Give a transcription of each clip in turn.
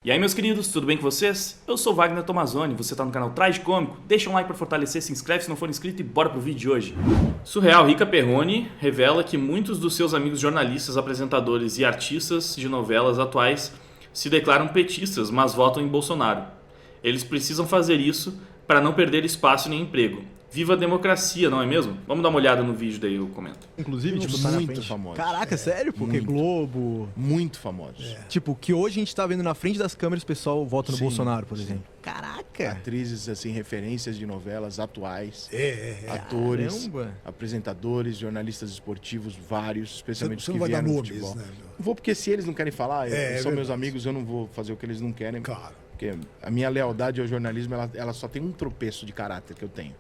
E aí, meus queridos, tudo bem com vocês? Eu sou Wagner Tomazoni, você tá no canal Tragicômico? Deixa um like pra fortalecer, se inscreve se não for inscrito e bora pro vídeo de hoje. Surreal, Rica Perrone revela que muitos dos seus amigos jornalistas, apresentadores e artistas de novelas atuais se declaram petistas, mas votam em Bolsonaro. Eles precisam fazer isso para não perder espaço nem emprego. Viva a democracia, não é mesmo? Vamos dar uma olhada no vídeo, daí eu comento. Inclusive, Gente, tipo, muito famosos. Caraca, sério? Porque Muito. Globo... Muito famosos. Tipo, que hoje a gente tá vendo na frente das câmeras o pessoal vota no Sim, Bolsonaro, por sim. exemplo. Caraca! Atrizes, assim, referências de novelas atuais. Atores, Caramba. apresentadores, jornalistas esportivos, vários, especialmente Você os não que vai dar vieram do nomes, futebol. né? Não vou porque se eles não querem falar, É são meus verdade. amigos, eu não vou fazer o que eles não querem. Claro. Porque a minha lealdade ao jornalismo, ela só tem um tropeço de caráter que eu tenho.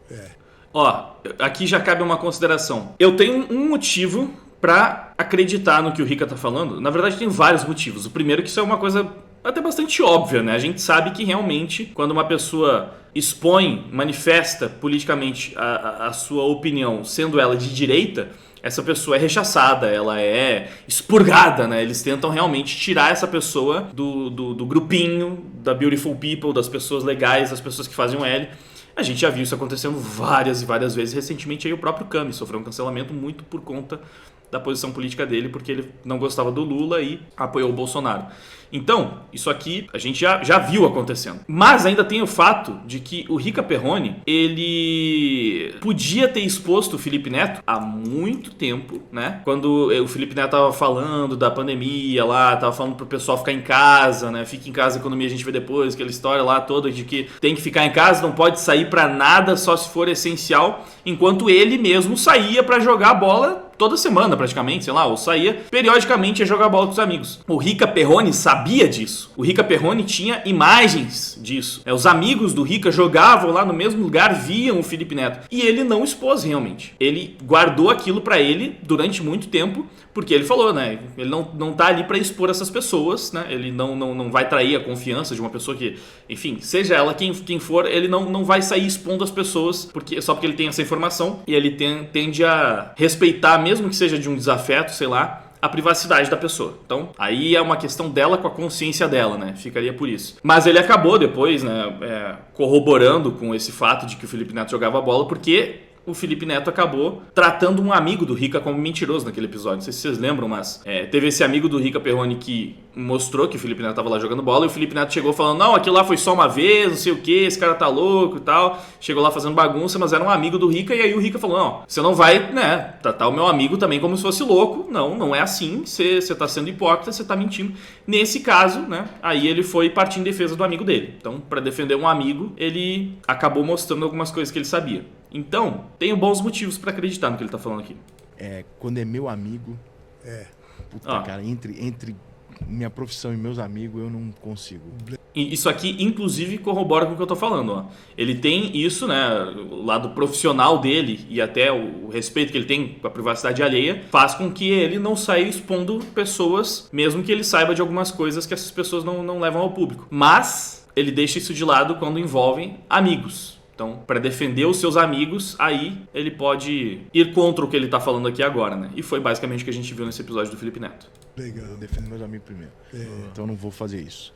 Ó, aqui já cabe uma consideração. Eu tenho um motivo pra acreditar no que o Rica tá falando. Na verdade, tem vários motivos. O primeiro é que isso é uma coisa até bastante óbvia, né? A gente sabe que realmente, quando uma pessoa expõe, manifesta politicamente a sua opinião, sendo ela de direita, essa pessoa é rechaçada, ela é expurgada, né? Eles tentam realmente tirar essa pessoa do grupinho, da beautiful people, das pessoas legais, das pessoas que fazem o L. A gente já viu isso acontecendo várias e várias vezes. Recentemente aí o próprio Cami sofreu um cancelamento muito por conta da posição política dele, porque ele não gostava do Lula e apoiou o Bolsonaro. Então, isso aqui a gente já viu acontecendo. Mas ainda tem o fato de que o Rica Perrone, ele podia ter exposto o Felipe Neto há muito tempo, né? Quando o Felipe Neto tava falando da pandemia lá, tava falando pro pessoal ficar em casa, né? Fica em casa, a economia a gente vê depois, aquela história lá toda de que tem que ficar em casa, não pode sair pra nada, só se for essencial, enquanto ele mesmo saía pra jogar bola toda semana praticamente, sei lá, ou saía periodicamente a jogar bola com os amigos. O Rica Perrone sabia disso. O Rica Perrone tinha imagens disso. Os amigos do Rica jogavam lá no mesmo lugar, viam o Felipe Neto. E ele não expôs realmente. Ele guardou aquilo pra ele durante muito tempo, porque ele falou, né? Ele não tá ali pra expor essas pessoas, né? Ele não vai trair a confiança de uma pessoa que, enfim, seja ela quem for, ele não vai sair expondo as pessoas só porque ele tem essa informação e ele tende a respeitar, mesmo que seja de um desafeto, sei lá, a privacidade da pessoa. Então, aí é uma questão dela com a consciência dela, né? Ficaria por isso. Mas ele acabou depois, né, corroborando com esse fato de que o Felipe Neto jogava bola, porque o Felipe Neto acabou tratando um amigo do Rica como mentiroso naquele episódio. Não sei se vocês lembram, mas teve esse amigo do Rica Perrone que mostrou que o Felipe Neto tava lá jogando bola e o Felipe Neto chegou falando, não, aquilo lá foi só uma vez, não sei o que, esse cara tá louco e tal. Chegou lá fazendo bagunça, mas era um amigo do Rica e aí o Rica falou, não, você não vai, né, tratar o meu amigo também como se fosse louco. Não é assim, você tá sendo hipócrita, você tá mentindo. Nesse caso, né, aí ele foi partir em defesa do amigo dele. Então, pra defender um amigo, ele acabou mostrando algumas coisas que ele sabia. Então, tenho bons motivos pra acreditar no que ele tá falando aqui. Quando é meu amigo... Puta, cara, entre minha profissão e meus amigos, eu não consigo. E isso aqui, inclusive, corrobora com o que eu tô falando, ó. Ele tem isso, né, o lado profissional dele e até o respeito que ele tem com a privacidade alheia, faz com que ele não saia expondo pessoas, mesmo que ele saiba de algumas coisas que essas pessoas não levam ao público. Mas ele deixa isso de lado quando envolvem amigos. Então, para defender os seus amigos, aí ele pode ir contra o que ele tá falando aqui agora, né? E foi basicamente o que a gente viu nesse episódio do Felipe Neto. Legal. Eu defendo meus amigos primeiro. Então eu não vou fazer isso.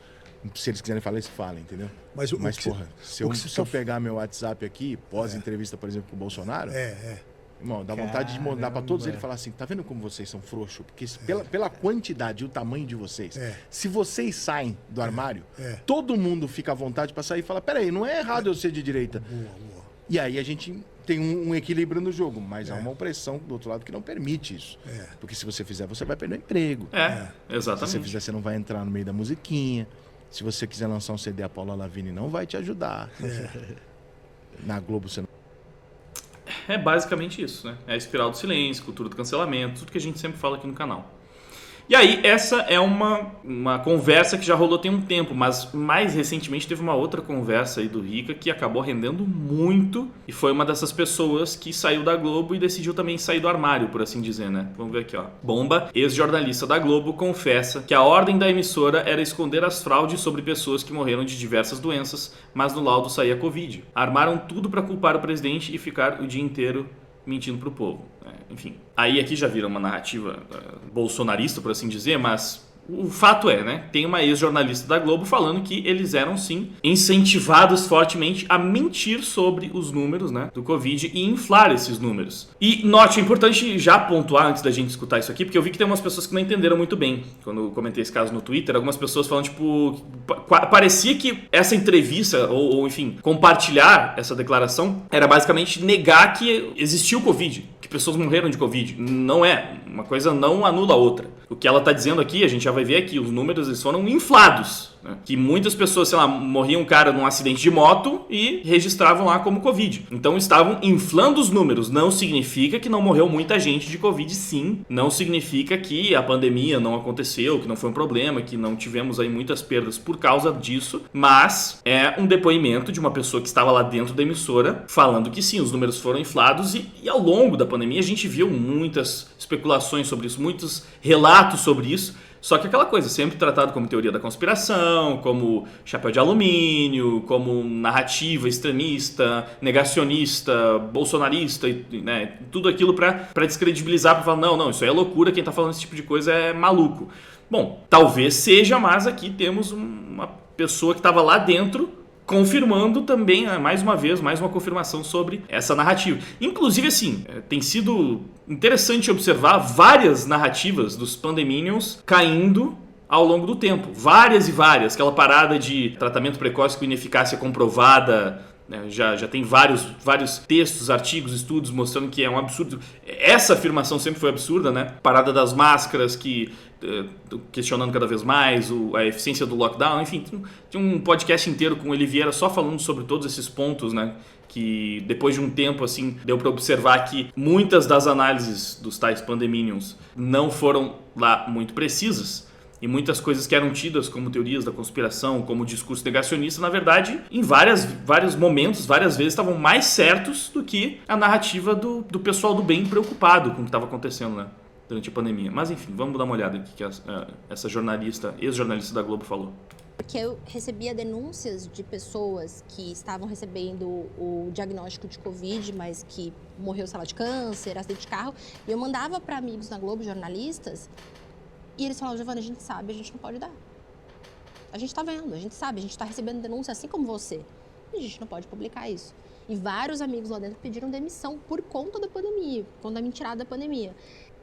Se eles quiserem falar, eles falem, entendeu? Mas Porra, se eu pegar meu WhatsApp aqui, pós-entrevista, por exemplo, com o Bolsonaro... Irmão, dá vontade de mandar pra todos eles e falar assim, tá vendo como vocês são frouxos? Porque pela quantidade e o tamanho de vocês, se vocês saem do armário, todo mundo fica à vontade pra sair e falar, peraí, não é errado eu ser de direita. Boa. E aí a gente tem um equilíbrio no jogo, mas há uma opressão do outro lado que não permite isso. Porque se você fizer, você vai perder o emprego. Se Exatamente. você fizer, você não vai entrar no meio da musiquinha. Se você quiser lançar um CD, a Paula Lavigne não vai te ajudar. Na Globo você não... É basicamente isso, né? É a espiral do silêncio, cultura do cancelamento, tudo que a gente sempre fala aqui no canal. E aí, essa é uma conversa que já rolou tem um tempo, mas mais recentemente teve uma outra conversa aí do Rica que acabou rendendo muito e foi uma dessas pessoas que saiu da Globo e decidiu também sair do armário, por assim dizer, né? Vamos ver aqui, ó. Bomba, ex-jornalista da Globo, confessa que a ordem da emissora era esconder as fraudes sobre pessoas que morreram de diversas doenças, mas no laudo saía Covid. Armaram tudo para culpar o presidente e ficar o dia inteiro mentindo pro povo. Enfim, aí aqui já vira uma narrativa bolsonarista, por assim dizer, mas O fato é, né? Tem uma ex-jornalista da Globo falando que eles eram, sim, incentivados fortemente a mentir sobre os números, né, do Covid e inflar esses números. E, note, é importante já pontuar antes da gente escutar isso aqui, porque eu vi que tem umas pessoas que não entenderam muito bem. Quando eu comentei esse caso no Twitter, algumas pessoas falam, tipo... Parecia que essa entrevista, ou enfim, compartilhar essa declaração, era basicamente negar que existiu o Covid, que pessoas morreram de Covid. Não é. Uma coisa não anula a outra. O que ela está dizendo aqui, a gente já vai ver aqui, os números eles foram inflados. Né? Que muitas pessoas, sei lá, morriam um cara num acidente de moto e registravam lá como Covid. Então estavam inflando os números. Não significa que não morreu muita gente de Covid, sim. Não significa que a pandemia não aconteceu, que não foi um problema, que não tivemos aí muitas perdas por causa disso. Mas é um depoimento de uma pessoa que estava lá dentro da emissora falando que sim, os números foram inflados e ao longo da pandemia a gente viu muitas especulações sobre isso, muitos relatos sobre isso. Só que aquela coisa, sempre tratado como teoria da conspiração, como chapéu de alumínio, como narrativa extremista, negacionista, bolsonarista, né, tudo aquilo para descredibilizar, para falar, não, isso aí é loucura, quem tá falando esse tipo de coisa é maluco. Bom, talvez seja, mas aqui temos uma pessoa que estava lá dentro confirmando também, mais uma vez, mais uma confirmação sobre essa narrativa. Inclusive, assim, tem sido interessante observar várias narrativas dos Pandeminions caindo ao longo do tempo. Várias e várias. Aquela parada de tratamento precoce com ineficácia comprovada, né, já tem vários textos, artigos, estudos mostrando que é um absurdo. Essa afirmação sempre foi absurda, né? Parada das máscaras que... questionando cada vez mais a eficiência do lockdown, enfim, tinha um podcast inteiro com o Oliveira só falando sobre todos esses pontos, né, que depois de um tempo assim deu para observar que muitas das análises dos tais Pandeminions não foram lá muito precisas e muitas coisas que eram tidas como teorias da conspiração, como discurso negacionista, na verdade, em vários momentos, várias vezes estavam mais certos do que a narrativa do pessoal do bem preocupado com o que estava acontecendo, né, durante a pandemia. Mas enfim, vamos dar uma olhada aqui que essa ex-jornalista da Globo falou. Porque eu recebia denúncias de pessoas que estavam recebendo o diagnóstico de Covid, mas que morreu, sei lá, de câncer, acidente de carro, e eu mandava para amigos na Globo, jornalistas, e eles falavam, Giovana, a gente sabe, a gente não pode dar. A gente tá vendo, a gente sabe, a gente tá recebendo denúncia assim como você. E a gente não pode publicar isso. E vários amigos lá dentro pediram demissão por conta da pandemia, por conta da mentirada da pandemia.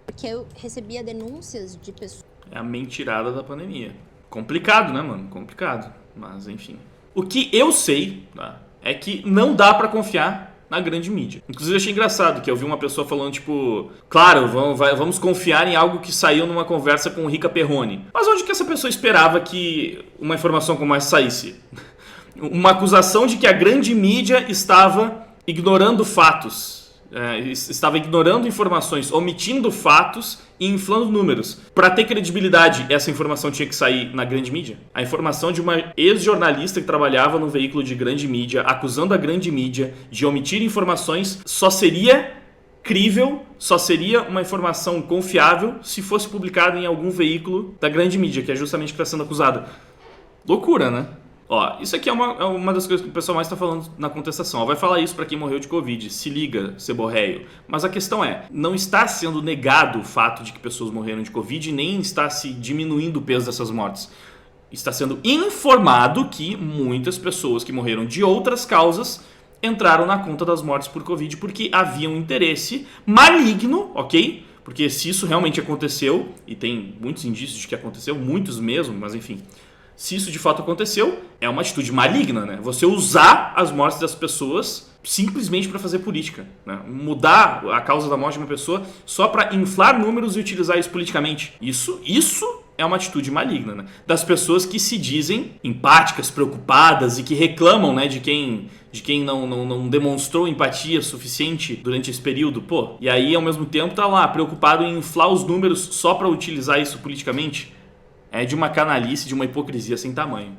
Porque eu recebia denúncias de pessoas... É a mentirada da pandemia. Complicado, né, mano? Complicado. Mas, enfim. O que eu sei, tá, é que não dá pra confiar na grande mídia. Inclusive, eu achei engraçado que eu vi uma pessoa falando, tipo... Claro, vamos confiar em algo que saiu numa conversa com o Rica Perrone. Mas onde que essa pessoa esperava que uma informação como essa saísse? Uma acusação de que a grande mídia estava ignorando fatos. Estava ignorando informações, omitindo fatos e inflando números. Para ter credibilidade, essa informação tinha que sair na grande mídia. A informação de uma ex-jornalista que trabalhava num veículo de grande mídia, acusando a grande mídia de omitir informações, só seria crível, só seria uma informação confiável se fosse publicada em algum veículo da grande mídia, que é justamente o que está sendo acusado. Loucura, né? Ó, isso aqui é uma das coisas que o pessoal mais está falando na contestação. Ó, vai falar isso para quem morreu de Covid. Se liga, ceborréio. Mas a questão é, não está sendo negado o fato de que pessoas morreram de Covid, nem está se diminuindo o peso dessas mortes. Está sendo informado que muitas pessoas que morreram de outras causas entraram na conta das mortes por Covid porque havia um interesse maligno, ok? Porque se isso realmente aconteceu, e tem muitos indícios de que aconteceu, muitos mesmo, mas enfim... Se isso de fato aconteceu, é uma atitude maligna, né? Você usar as mortes das pessoas simplesmente para fazer política, né? Mudar a causa da morte de uma pessoa só para inflar números e utilizar isso politicamente. Isso é uma atitude maligna, né? Das pessoas que se dizem empáticas, preocupadas e que reclamam, né, de quem não demonstrou empatia suficiente durante esse período. Pô, e aí ao mesmo tempo tá lá preocupado em inflar os números só para utilizar isso politicamente. É de uma canalice, de uma hipocrisia sem tamanho.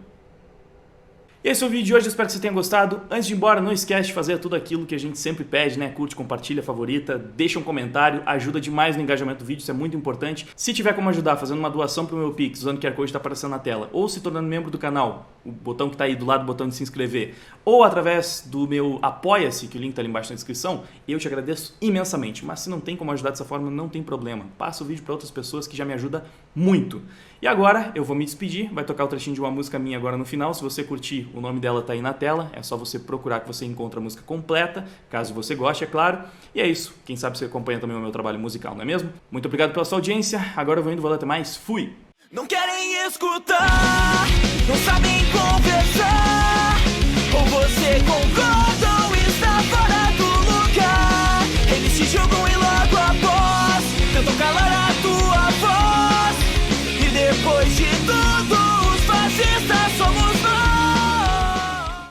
Esse é o vídeo de hoje, espero que você tenha gostado. Antes de ir embora, não esquece de fazer tudo aquilo que a gente sempre pede, né? Curte, compartilha, favorita, deixa um comentário, ajuda demais no engajamento do vídeo, isso é muito importante. Se tiver como ajudar fazendo uma doação pro meu Pix, usando o QR Code que está aparecendo na tela, ou se tornando membro do canal, o botão que está aí do lado do botão de se inscrever, ou através do meu Apoia-se, que o link está ali embaixo na descrição, eu te agradeço imensamente. Mas se não tem como ajudar dessa forma, não tem problema. Passa o vídeo para outras pessoas que já me ajuda muito. E agora eu vou me despedir, vai tocar o trechinho de uma música minha agora no final. Se você curtir, o nome dela tá aí na tela, é só você procurar que você encontra a música completa, caso você goste, é claro. E é isso, quem sabe você acompanha também o meu trabalho musical, não é mesmo? Muito obrigado pela sua audiência, agora eu vou indo, valeu, até mais, fui! Não querem escutar, não sabem conversar.